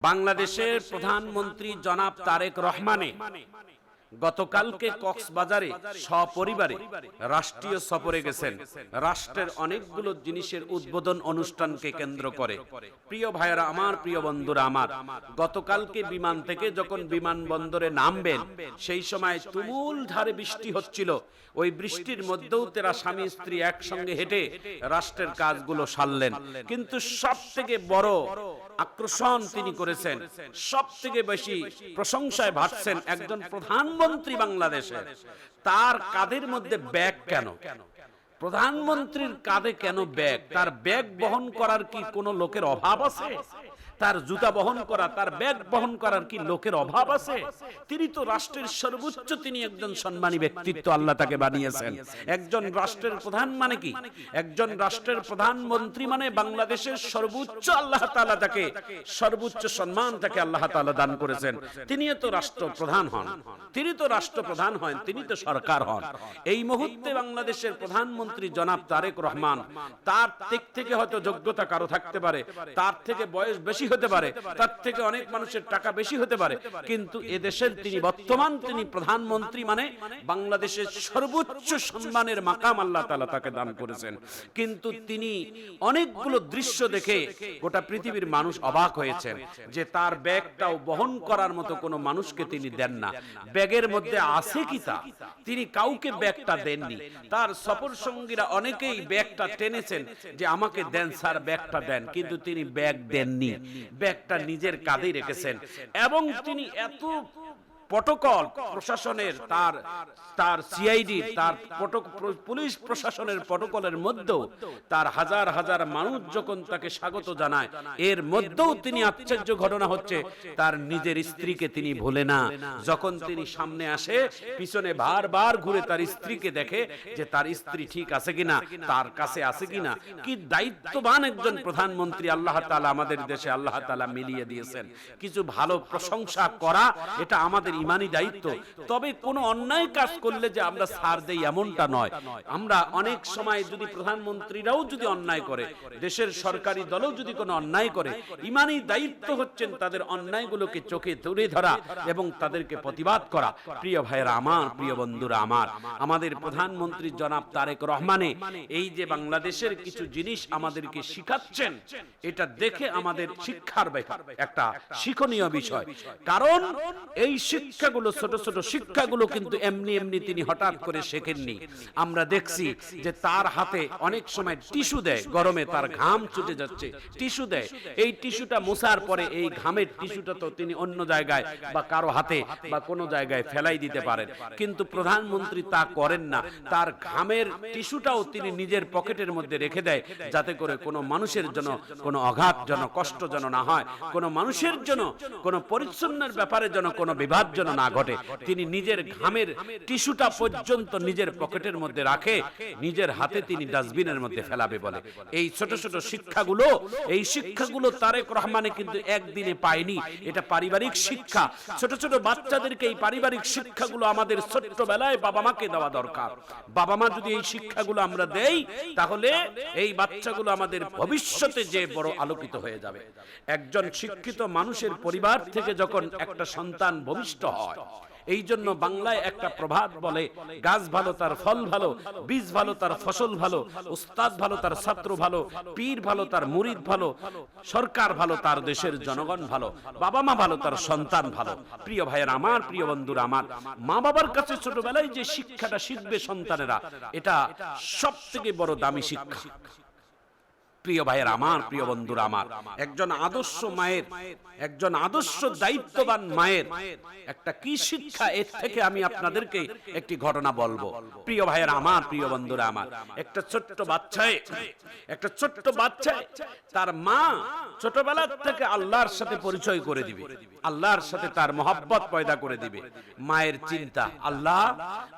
বাংলাদেশের প্রধানমন্ত্রী জনাব তারেক রহমানে গতকালকে কক্সবাজারে সপরিবারে রাষ্ট্রীয় সফরে গেছেন। রাষ্ট্রের অনেকগুলো জিনিসের উদ্বোধন অনুষ্ঠানকে কেন্দ্র করে। প্রিয় ভাইয়েরা আমার, প্রিয় বন্ধুরা আমার, গতকালকে বিমান থেকে যখন বিমানবন্দরে নামবেন সেই সময় তুমুল ধারে বৃষ্টি হচ্ছিল। ওই বৃষ্টির মধ্যেও তারা স্বামী স্ত্রী একসঙ্গে হেঁটে রাষ্ট্রের কাজগুলো সারলেন। কিন্তু সব থেকে বড় আকর্ষণ তিনি করেছেন, সব থেকে বেশি প্রশংসায় ভাসছেন একজন প্রধানমন্ত্রী বাংলাদেশের। তার কাঁধের মধ্যে ব্যাগ কেন? প্রধানমন্ত্রীর কাঁধে কেন ব্যাগ? তার ব্যাগ বহন করার কি কোনো লোকের অভাব আছে? তার জুতা বহন করা, তার ব্যাগ বহন করার কি লোকের অভাব আছে? তিনি তো রাষ্ট্রের সর্বোচ্চ, তিনি একজন সম্মানী ব্যক্তিত্ব, আল্লাহ তাকে বানিয়েছেন। একজন রাষ্ট্রের প্রধান মানে কি? একজন রাষ্ট্রের প্রধানমন্ত্রী মানে বাংলাদেশের সর্বোচ্চ, আল্লাহ তাআলা তাকে সর্বোচ্চ সম্মান তাকে আল্লাহ তাআলা দান করেছেন। তিনি তো রাষ্ট্রপ্রধান হন, তিনি তো রাষ্ট্রপ্রধান হন, তিনি তো সরকার হন। এই মুহূর্তে বাংলাদেশের প্রধানমন্ত্রী জনাব তারেক রহমান, তার দিক থেকে হয়তো যোগ্যতা কারো থাকতে পারে, তার থেকে বয়স বেশি হতে পারে, তার থেকে অনেক মানুষের টাকা বেশি হতে পারে, কিন্তু এদেশের তিনি বর্তমান তিনি প্রধানমন্ত্রী মানে বাংলাদেশের সর্বোচ্চ সম্মানের মাকাম আল্লাহ তাআলা তাকে দান করেছেন। কিন্তু তিনি অনেকগুলো দৃশ্য দেখে গোটা পৃথিবীর মানুষ অবাক হয়েছেন যে তার ব্যাগটাও বহন করার মতো কোনো মানুষকে তিনি দেন না। ব্যাগের মধ্যে আছে কি তা? তিনি কাউকে ব্যাগটা দেননি। তার সফর সঙ্গীরা অনেকেই ব্যাগটা টেনেছেন যে আমাকে দেন স্যার, ব্যাগটা দেন, কিন্তু তিনি ব্যাগ দেননি। ব্যাগটা নিজের কাঁধে রেখেছেন। এবং তিনি এত প্রটোকল প্রশাসনের, তার সিআইডি, তার পুলিশ প্রশাসনের প্রটোকলের মধ্যেও তার হাজার হাজার মানুষ যখন তাকে স্বাগত জানায়, এর মধ্যেও তিনি আশ্চর্য ঘটনা হচ্ছে তার নিজের স্ত্রীকে তিনি ভুলে না। যখন তিনি সামনে আসে, পিছনে বারবার ঘুরে তার স্ত্রীকে দেখে যে তার স্ত্রী ঠিক আছে কিনা, তার কাছে আছে কিনা। কি দায়িত্ববান একজন প্রধানমন্ত্রী আল্লাহ তাআলা আমাদের দেশে আল্লাহ তাআলা মিলিয়ে দিয়েছেন। কিছু ভালো প্রশংসা করা এটা আমাদের ইমানি দায়িত্ব। তবে কোনো অন্যায় কাজ করলে যে আমরা ছাড় দেই এমনটা নয়। আমরা অনেক সময় যদি প্রধানমন্ত্রীরাও যদি অন্যায় করে, দেশের সরকারি দলও যদি কোনো অন্যায় করে, ইমানি দায়িত্ব হচ্ছেন তাদের অন্যায়গুলোকে চোখে তুলে ধরা এবং তাদেরকে প্রতিবাদ করা। প্রিয় ভাইয়েরা আমার, প্রিয় বন্ধুরা আমার, আমাদের প্রধানমন্ত্রী জনাব তারেক রহমানে এই যে বাংলাদেশের কিছু জিনিস আমাদেরকে শিখাচ্ছেন, এটা দেখে আমাদের শিক্ষার একটা শিক্ষণীয় বিষয়। কারণ এই শিক্ষাগুলো, ছোট ছোট শিক্ষাগুলো কিন্তু এমনি এমনি তিনি হঠাৎ করে শেখেননি। আমরা দেখছি যে তার হাতে অনেক সময় টিস্যু দেয়, গরমে তার ঘাম ছুটে যাচ্ছে, টিস্যু দেয়। এই টিস্যুটা মোছার পরে এই ঘামের টিস্যুটা তো তিনি অন্য জায়গায় বা কারো হাতে বা কোনো জায়গায় ফেলাই দিতে পারেন, কিন্তু প্রধানমন্ত্রী তা করেন না। তার ঘামের টিস্যুটাও তিনি নিজের পকেটের মধ্যে রেখে দেয়, যাতে করে কোনো মানুষের জন্য কোনো আঘাত যেন, কষ্ট যেন না হয়, কোনো মানুষের জন্য কোনো পরিচ্ছন্নের ব্যাপারে যেন কোনো বিবাদ যেন না ঘটে। তিনি নিজের ঘামের টিস্যুটা পর্যন্ত নিজের পকেটের মধ্যে রাখে, নিজের হাতে তিনি ডাস্টবিনের মধ্যে ফেলাবে বলে। এই ছোট ছোট শিক্ষাগুলো, এই শিক্ষাগুলো তারেক রহমানে কিন্তু একদিনে পায়নি। এটা পারিবারিক শিক্ষা। ছোট ছোট বাচ্চাদেরকে এই পারিবারিক শিক্ষাগুলো আমাদের ছোট্টবেলায় বাবা মাকে দেওয়া দরকার। বাবা মা যদি এই শিক্ষাগুলো আমরা দেই, তাহলে এই বাচ্চাগুলো আমাদের ভবিষ্যতে যে বড় আলোকিত হয়ে যাবে। একজন শিক্ষিত মানুষের পরিবার থেকে যখন একটা সন্তান ভূমিষ্ঠ হয়, এই জন্য বাংলায় একটা প্রবাদ বলে, গাছ ভালো তার ফল ভালো, বীজ ভালো তার ফসল ভালো, উস্তাদ ভালো তার ছাত্র ভালো, পীর ভালো তার মুরিদ ভালো, সরকার ভালো তার দেশের জনগণ ভালো, বাবা মা ভালো তার সন্তান ভালো। প্রিয় ভাইয়েরা আমার, প্রিয় বন্ধুরা আমার, মা বাবার কাছে ছোটবেলায় যে শিক্ষাটা শিখবে সন্তানেরা, এটা সব থেকে বড় দামি শিক্ষা। প্রিয় ভাইয়ের আমার, প্রিয় বন্ধুরা আমার, একজন আদর্শ মায়ের, একজন আদর্শ দায়িত্ববান মায়ের একটা কি শিক্ষা, এর থেকে আমি আপনাদেরকে একটি ঘটনা বলবো। প্রিয় ভাইয়ের আমার, প্রিয় বন্ধুরা আমার, একটা ছোট্ট বাচ্চায় তার মা ছোটবেলা থেকে আল্লাহর সাথে পরিচয় করে দিবে। আল্লাহর সাথে তার মহব্বত পয়দা করে দিবে। মায়ের চিন্তা, আল্লাহ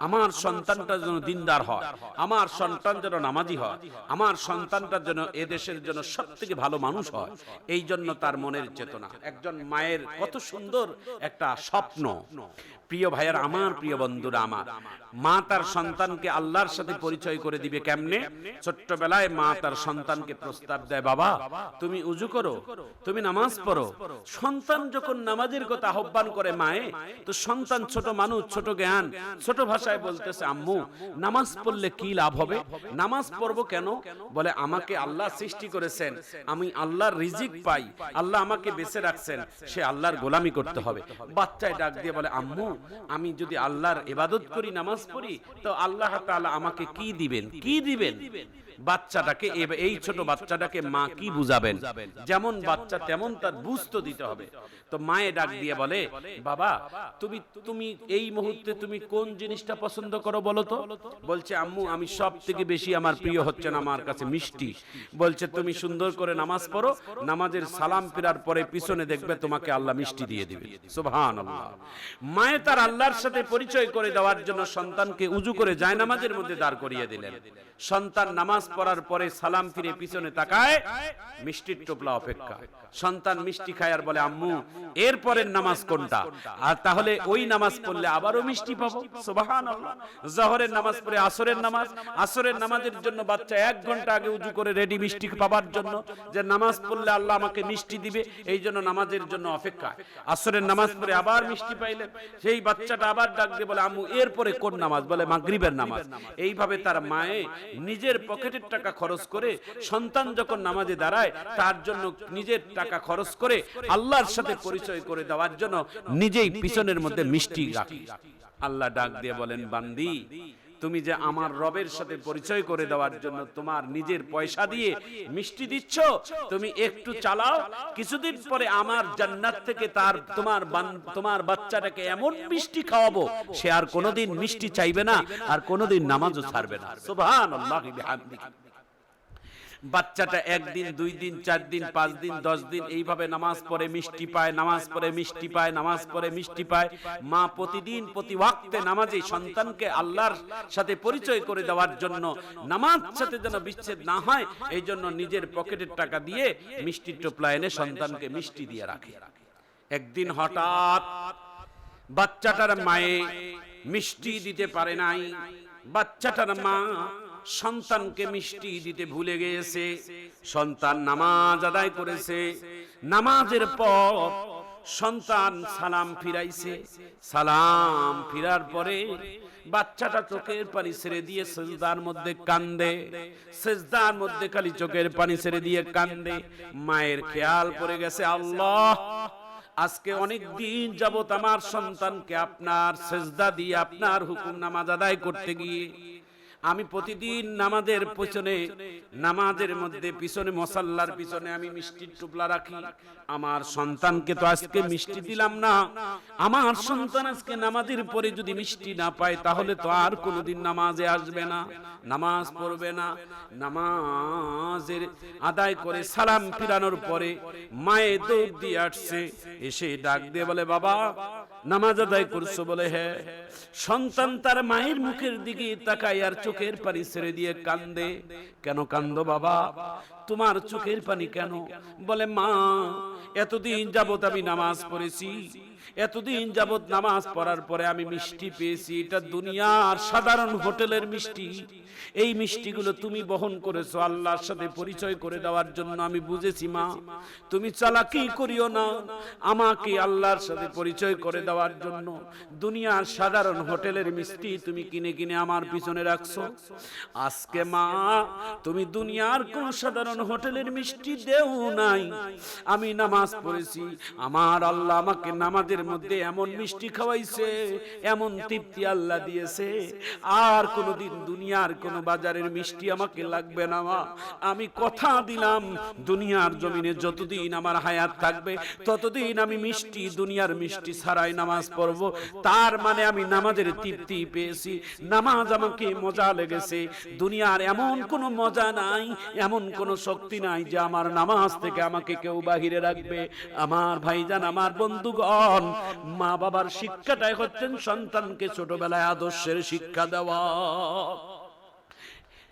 আমার সন্তানটা যেন দিনদার হয়, আমার সন্তান যেন নামাজি হয়, আমার সন্তানটা যেন এদেশের জন্য সবথেকে ভালো মানুষ হয়। এই জন্য তার মনের চেতনা। একজন মায়ের কত সুন্দর একটা স্বপ্ন। প্রিয় ভাইয়ার আমার, প্রিয় বন্ধুরা আমার, মা তার সন্তানকে আল্লাহর সাথে পরিচয় করে দিবে কেমনে? ছোট্টবেলায় মা তার সন্তানকে প্রস্তাব দেয়, বাবা তুমি উজু করো, তুমি নামাজ পড়ো। সন্তান যখন নামাজের কথা আহ্বান করে মায়ে, তো সন্তান ছোট মানুষ, ছোট জ্ঞান, ছোট ভাষায় বলতেছে, আম্মু নামাজ পড়লে কি লাভ হবে? নামাজ পড়বো কেন? বলে আমাকে আল্লাহ সৃষ্টি করেছেন, আমি আল্লাহর রিজিক পাই, আল্লাহ আমাকে বেঁচে রাখছেন, সে আল্লাহর গোলামি করতে হবে। বাচ্চায় ডাক দিয়ে বলে, আম্মু আমি যদি আল্লাহর ইবাদত করি, নামাজ পড়ি, তো আল্লাহ তাআলা আমাকে কি দিবেন? কি দিবেন? বাচ্চাটাকে, এই ছোট বাচ্চাটাকে মা কি বুঝাবেন? যেমন বাচ্চা তেমন তার বুঝ তো দিতে হবে। তো মায়ে ডাক দিয়ে বলে, বাবা তুমি এই মুহূর্তে তুমি কোন জিনিসটা পছন্দ করো বলো তো? বলছে, আম্মু আমি সব থেকে বেশি আমার প্রিয় হচ্ছে না আমার কাছে মিষ্টি। বলছে, তুমি সুন্দর করে নামাজ পড়ো, নামাজের সালাম ফিরার পরে পিছনে দেখবে তোমাকে আল্লাহ মিষ্টি দিয়ে দিবে। সুবহানাল্লাহ। মায়ে তার আল্লাহর সাথে পরিচয় করে দেওয়ার জন্য সন্তানকে উজু করে জায়নামাজের মধ্যে দাঁড় করিয়ে দিলেন। সন্তান নামাজ পড়ার পরে সালাম ফিরে পিছনে তাকায়, মিষ্টির টোপলা অপেক্ষা। সন্তান মিষ্টি খায় আর বলে, আম্মু এর পরের নামাজ কোনটা? আর তাহলে ওই নামাজ পড়লে আবারও মিষ্টি পাবো। সুবহানাল্লাহ। জোহরের নামাজ পড়ে আসরের নামাজ, আসরের নামাজের জন্য বাচ্চা 1 ঘন্টা আগে উজু করে রেডি মিষ্টি পাবার জন্য, যে নামাজ পড়লে আল্লাহ আমাকে মিষ্টি দিবে, এই জন্য নামাজের জন্য অপেক্ষা। আসরের নামাজ পড়ে আবার মিষ্টি পাইলেন, সেই বাচ্চাটা আবার ডাক দিয়ে বলে, আম্মু এরপরে কোন নামাজ? বলে মাগরিবের নামাজ। এইভাবে তার মায়ে নিজের পকেটের টাকা খরচ করে সন্তান যখন নামাজে দাঁড়ায়, তার জন্য নিজের টাকা খরচ করে আল্লাহর সাথে পরিচয় করে দেওয়ার জন্য নিজেই পিছনের মধ্যে মিষ্টি রাখে। আল্লাহ ডাক দিয়ে বলেন, বান্দি তুমি যে আমার রবের সাথে পরিচয় করে দেওয়ার জন্য তোমার নিজের পয়সা দিয়ে মিষ্টি দিচ্ছ, তুমি একটু চালাও, কিছুদিন পরে আমার জান্নাত থেকে তোমার বাচ্চাটাকে এমন মিষ্টি খাওয়াবো, সে আর কোনোদিন মিষ্টি চাইবে না, আর কোনোদিন নামাজও ছাড়বে না। সুবহানাল্লাহি বিহামদিহি। বাচ্চাটা 1 দিন 2 দিন 4 দিন 5 দিন 10 দিন এইভাবে নামাজ পড়ে মিষ্টি পায়, নামাজ পড়ে মিষ্টি পায়, নামাজ পড়ে মিষ্টি পায়। মা প্রতিদিন প্রতি ওয়াক্তে নামাজে সন্তানকে আল্লাহর সাথে পরিচয় করে দেওয়ার জন্য, নামাজ সাথে যেন বিচ্ছেদ না হয়, এই জন্য নিজের পকেটের টাকা দিয়ে মিষ্টির টোপলা এনে সন্তানকে মিষ্টি দিয়ে রাখে। একদিন হঠাৎ বাচ্চাটার মায়ে মিষ্টি দিতে পারে নাই। বাচ্চাটার মা সন্তানকে মিষ্টি দিতে ভুলে গিয়েছে। সন্তান নামাজ আদায় করেছে, নামাজের পর সন্তান সালাম ফিরাইছে। সালাম ফিরার পরে বাচ্চাটা চোখের পানি ছেড়ে দিয়ে সিজদার মধ্যে কান্দে, সিজদার মধ্যে খালি চোখের পানি ছেড়ে দিয়ে কান্দে। মায়ের খেয়াল পড়ে গেছে, আল্লাহ আজকে অনেক দিন যাবত আমার সন্তানকে আপনার সিজদা দিয়ে আপনার হুকুম নামাজ আদায় করতে গিয়ে আমি প্রতিদিন নামাজের পিছনে, নামাজের মধ্যে পিছনে, মুসাল্লার পিছনে আমি মিষ্টির টোপলা রাখি। আমার সন্তানকে তো আজকে মিষ্টি দিলাম না। আমার সন্তান আজকে নামাজের পরে যদি মিষ্টি না পায়, তাহলে তো আর কোনোদিন নামাজে আসবে না, নামাজ পড়বে না। নামাজের আদায় করে সালাম ফিরানোর পরে মায়ে দৌড় দিয়ে আসছে, এসে ডাক দিয়ে বলে, বাবা নামাজ আদায় করছো? বলে হ্যাঁ। সন্তান তার মায়ের মুখের দিকে তাকায় আর চোখের পানি ছেড়ে দিয়ে কান্দে। কেন কান্দো বাবা? তোমার চোখের পানি কেন? বলে, মা এতদিন যাবত আমি নামাজ পড়েছি, এতদিন যাবত নামাজ পড়ার পরে আমি মিষ্টি পেয়েছি, এটা দুনিয়ার সাধারণ হোটেলের মিষ্টি। এই মিষ্টিগুলো তুমি বহন করেছো আল্লাহর সাথে পরিচয় করে দেওয়ার জন্য। আমি বুঝেছি মা, তুমি চালাকি করিও না, আমাকে আল্লাহর সাথে পরিচয় করে দেওয়ার জন্য দুনিয়ার সাধারণ হোটেলের মিষ্টি তুমি কিনে কিনে আমার পিছনে রাখছো। আজকে মা তুমি দুনিয়ার কোন সাধারণ হোটেলের মিষ্টি দেও নাই, আমি নামাজ পড়েছি, আমার আল্লাহ আমাকে নামাজ নামাজের মধ্যে এমন মিষ্টি খাওয়াইছে, এমন তৃপ্তি আল্লাহ দিয়েছে, আর কোনোদিন দুনিয়ার কোন বাজারের মিষ্টি আমাকে লাগবে না মা। আমি কথা দিলাম দুনিয়ার জমিনে যতদিন আমার হায়াত থাকবে ততদিন আমি মিষ্টি, দুনিয়ার মিষ্টি ছাড়াই নামাজ পড়ব। তার মানে আমি নামাজের তৃপ্তি পেয়েছি, নামাজ আমাকে মজা লেগেছে। দুনিয়ার এমন কোনো মজা নাই, এমন কোনো শক্তি নাই যে আমার নামাজ থেকে আমাকে কেউ বাহিরে রাখবে। আমার ভাইজান, আমার বন্ধুগণ, মা বাবার শিক্ষাটাই হচ্ছেন সন্তানকে ছোটবেলায় আদর্শের শিক্ষা দেওয়া।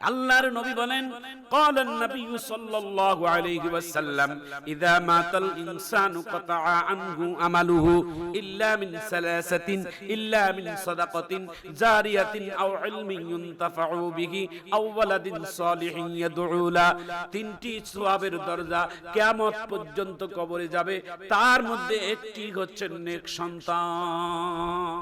আল্লাহর নবী বলেন, ক্বালান নবী সাল্লাল্লাহু আলাইহি ওয়াসাল্লাম, ইযা মাতাল ইনসানু কাতাআ আনহু আমালুহু ইল্লা মিন সালাসাতিন, ইল্লা মিন সাদাকাতিন জারিয়াতিন আও ইলমিন ইউনতাফাউ বিহি আও ওয়ালাদিন সালিহিন ইয়াদউ লা। তিনটি সওয়াবের দরজা কিয়ামত পর্যন্ত কবরে যাবে, তার মধ্যে একটি হচ্ছে নেক সন্তান।